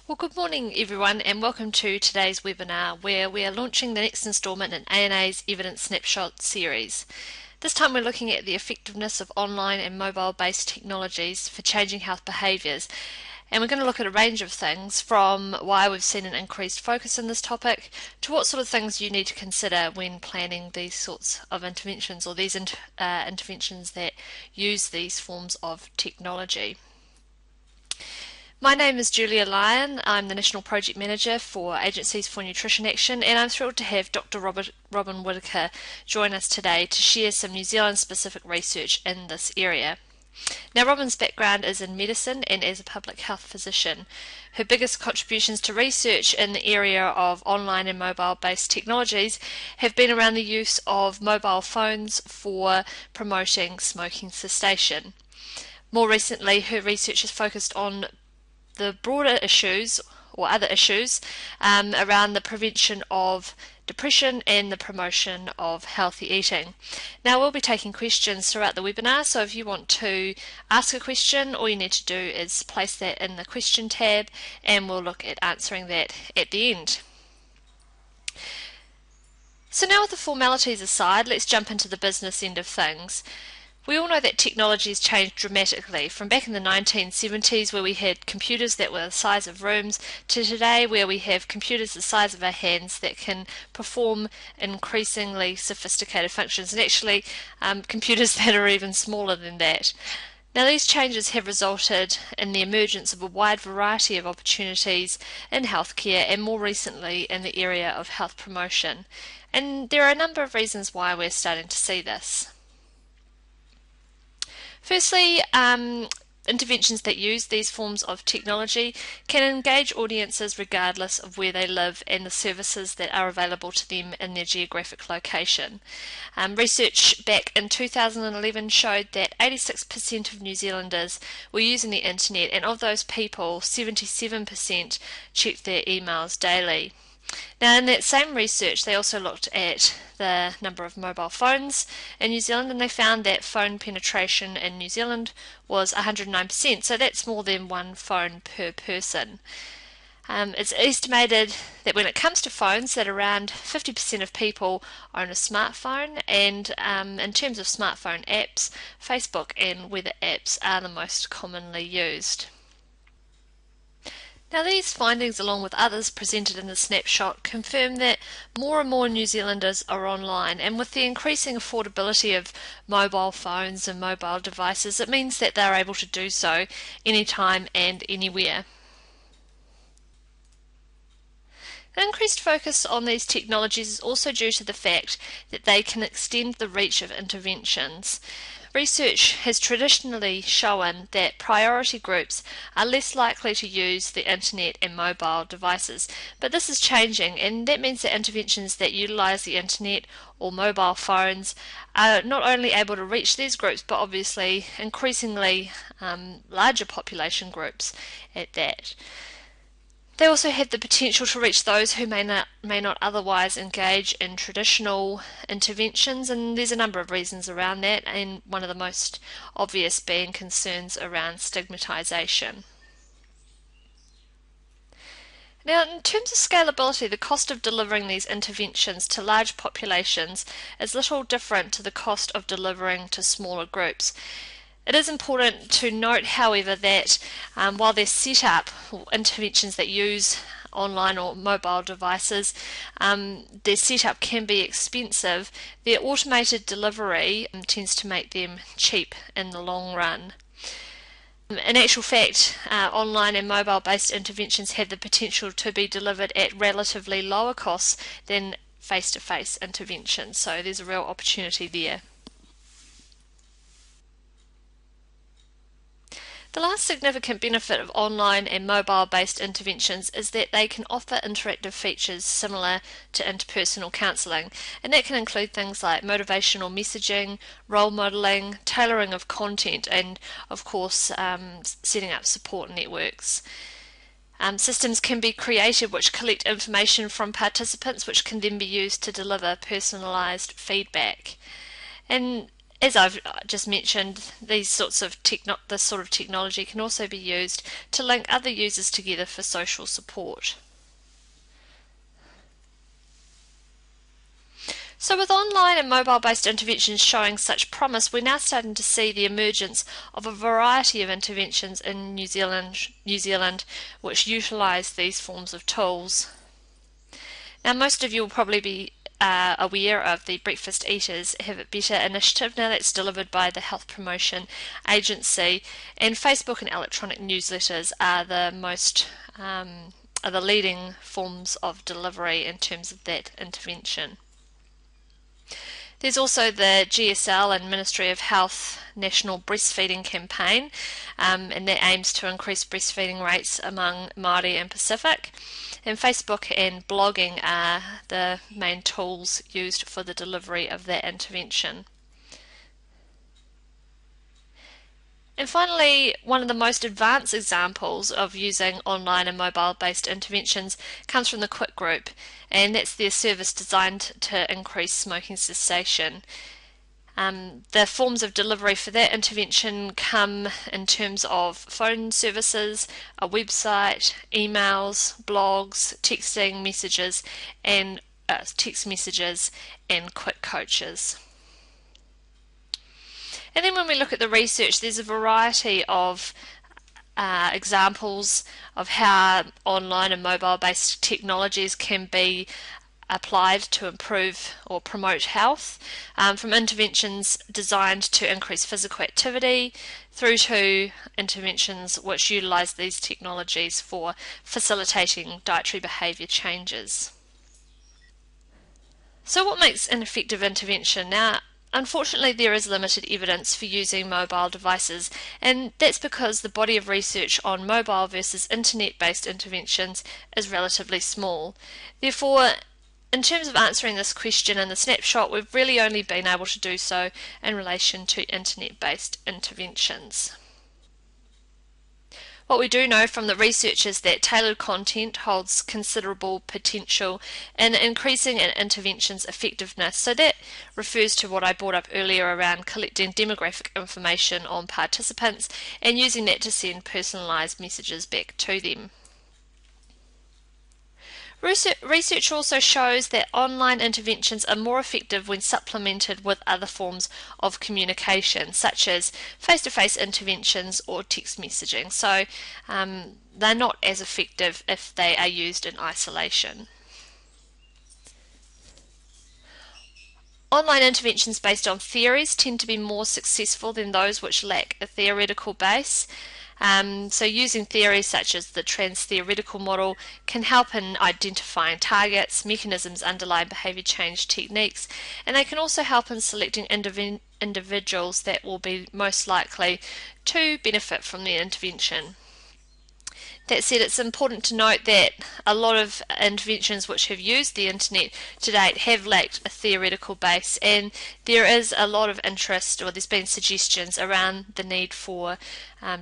Well, good morning everyone and welcome to today's webinar where we are launching the next instalment in ANA's Evidence Snapshot series. This time we're looking at the effectiveness of online and mobile-based technologies for changing health behaviours, and we're going to look at a range of things from why we've seen an increased focus in this topic to what sort of things you need to consider when planning these sorts of interventions or these interventions that use these forms of technology. My name is Julia Lyon. I'm the National Project Manager for Agencies for Nutrition Action, and I'm thrilled to have Dr. Robin Whitaker join us today to share some New Zealand specific research in this area. Now, Robin's background is in medicine and as a public health physician. Her biggest contributions to research in the area of online and mobile-based technologies have been around the use of mobile phones for promoting smoking cessation. More recently, her research has focused on the broader issues or other issues around the prevention of depression and the promotion of healthy eating. Now we'll be taking questions throughout the webinar, so if you want to ask a question, all you need to do is place that in the question tab and we'll look at answering that at the end. So now with the formalities aside, let's jump into the business end of things. We all know that technology has changed dramatically from back in the 1970s where we had computers that were the size of rooms to today where we have computers the size of our hands that can perform increasingly sophisticated functions, and actually computers that are even smaller than that. Now these changes have resulted in the emergence of a wide variety of opportunities in healthcare and more recently in the area of health promotion. And there are a number of reasons why we're starting to see this. Firstly, interventions that use these forms of technology can engage audiences regardless of where they live and the services that are available to them in their geographic location. Research back in 2011 showed that 86% of New Zealanders were using the internet, and of those people, 77% checked their emails daily. Now in that same research they also looked at the number of mobile phones in New Zealand, and they found that phone penetration in New Zealand was 109%, so that's more than one phone per person. It's estimated that when it comes to phones that around 50% of people own a smartphone, and in terms of smartphone apps, Facebook and weather apps are the most commonly used. Now these findings, along with others presented in the snapshot, confirm that more and more New Zealanders are online, and with the increasing affordability of mobile phones and mobile devices, it means that they're able to do so anytime and anywhere. An increased focus on these technologies is also due to the fact that they can extend the reach of interventions. Research has traditionally shown that priority groups are less likely to use the internet and mobile devices, but this is changing, and that means that interventions that utilise the internet or mobile phones are not only able to reach these groups, but obviously increasingly larger population groups at that. They also have the potential to reach those who may not otherwise engage in traditional interventions, and there's a number of reasons around that, and one of the most obvious being concerns around stigmatisation. Now, in terms of scalability, the cost of delivering these interventions to large populations is little different to the cost of delivering to smaller groups. It is important to note, however, that while they're set up, interventions that use online or mobile devices, their setup can be expensive, their automated delivery tends to make them cheap in the long run. In actual fact, online and mobile-based interventions have the potential to be delivered at relatively lower costs than face-to-face interventions, so there's a real opportunity there. The last significant benefit of online and mobile-based interventions is that they can offer interactive features similar to interpersonal counselling, and that can include things like motivational messaging, role modelling, tailoring of content, and of course setting up support networks. Systems can be created which collect information from participants which can then be used to deliver personalised feedback. And As I've just mentioned, this sort of technology can also be used to link other users together for social support. So with online and mobile-based interventions showing such promise, we're now starting to see the emergence of a variety of interventions in New Zealand which utilise these forms of tools. Now, most of you will probably be aware of the Breakfast Eaters Have It Better initiative. Now, that's delivered by the Health Promotion Agency, and Facebook and electronic newsletters are the leading forms of delivery in terms of that intervention. There's also the GSL and Ministry of Health National Breastfeeding Campaign, and that aims to increase breastfeeding rates among Māori and Pacific. And Facebook and blogging are the main tools used for the delivery of that intervention. And finally, one of the most advanced examples of using online and mobile-based interventions comes from the Quit Group, and that's their service designed to increase smoking cessation. The forms of delivery for that intervention come in terms of phone services, a website, emails, blogs, text messages, and quick coaches. And then when we look at the research, there's a variety of examples of how online and mobile-based technologies can be applied to improve or promote health, from interventions designed to increase physical activity through to interventions which utilise these technologies for facilitating dietary behaviour changes. So what makes an effective intervention? Now, unfortunately, there is limited evidence for using mobile devices, and that's because the body of research on mobile versus internet-based interventions is relatively small. Therefore, in terms of answering this question in the snapshot, we've really only been able to do so in relation to internet-based interventions. What we do know from the research is that tailored content holds considerable potential in increasing an intervention's effectiveness. So that refers to what I brought up earlier around collecting demographic information on participants and using that to send personalised messages back to them. Research also shows that online interventions are more effective when supplemented with other forms of communication, such as face-to-face interventions or text messaging. So they're not as effective if they are used in isolation. Online interventions based on theories tend to be more successful than those which lack a theoretical base. So using theories such as the trans-theoretical model can help in identifying targets, mechanisms underlying behaviour change techniques, and they can also help in selecting individuals that will be most likely to benefit from the intervention. That said, it's important to note that a lot of interventions which have used the internet to date have lacked a theoretical base, and there is a lot of interest, or there's been suggestions around the need for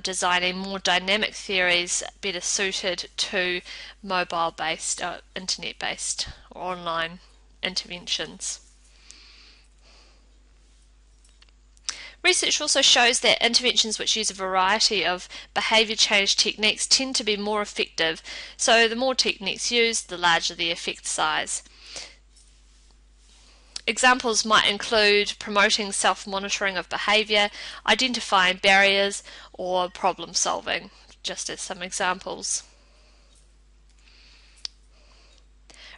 designing more dynamic theories better suited to mobile-based, internet-based or online interventions. Research also shows that interventions which use a variety of behaviour change techniques tend to be more effective, so the more techniques used, the larger the effect size. Examples might include promoting self-monitoring of behaviour, identifying barriers, or problem solving, just as some examples.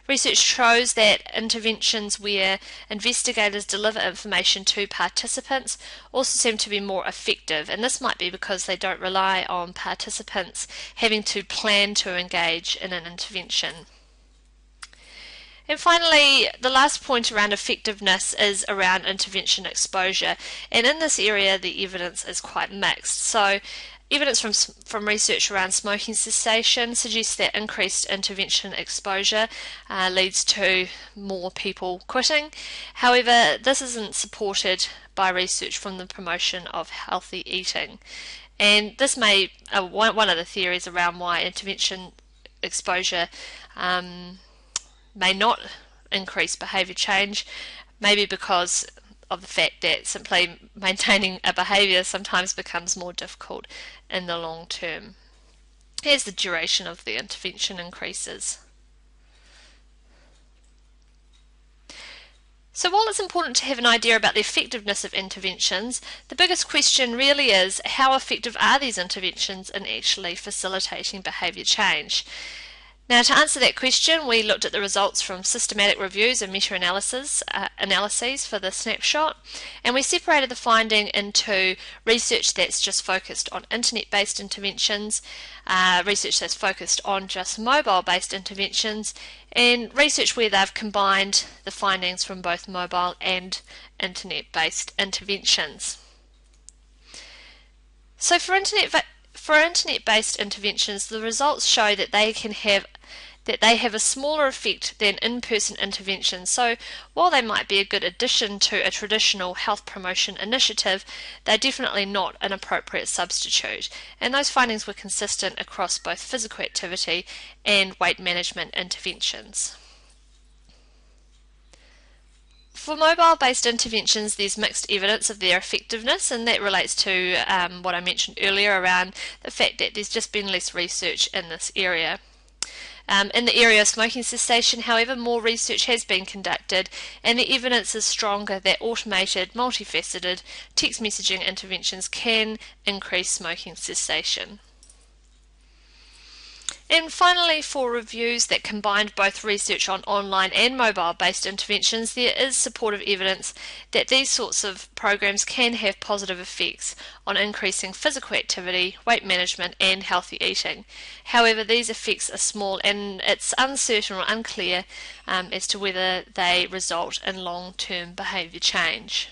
Research shows that interventions where investigators deliver information to participants also seem to be more effective, and this might be because they don't rely on participants having to plan to engage in an intervention. And finally, the last point around effectiveness is around intervention exposure, and in this area the evidence is quite mixed. So evidence from research around smoking cessation suggests that increased intervention exposure leads to more people quitting. However, this isn't supported by research from the promotion of healthy eating. And this may one of the theories around why intervention exposure may not increase behaviour change, maybe because of the fact that simply maintaining a behaviour sometimes becomes more difficult in the long term as the duration of the intervention increases. So while it's important to have an idea about the effectiveness of interventions, the biggest question really is how effective are these interventions in actually facilitating behaviour change? Now, to answer that question, we looked at the results from systematic reviews and meta-analyses for the snapshot, and we separated the finding into research that's just focused on internet-based interventions, research that's focused on just mobile-based interventions, and research where they've combined the findings from both mobile and internet-based interventions. So for internet-based interventions, the results show that they have a smaller effect than in-person interventions. So while they might be a good addition to a traditional health promotion initiative, they're definitely not an appropriate substitute. And those findings were consistent across both physical activity and weight management interventions. For mobile-based interventions, there's mixed evidence of their effectiveness, and that relates to what I mentioned earlier around the fact that there's just been less research in this area. In the area of smoking cessation, however, more research has been conducted, and the evidence is stronger that automated, multifaceted text messaging interventions can increase smoking cessation. And finally, for reviews that combined both research on online and mobile-based interventions, there is supportive evidence that these sorts of programs can have positive effects on increasing physical activity, weight management, and healthy eating. However, these effects are small, and it's uncertain or unclear as to whether they result in long-term behaviour change.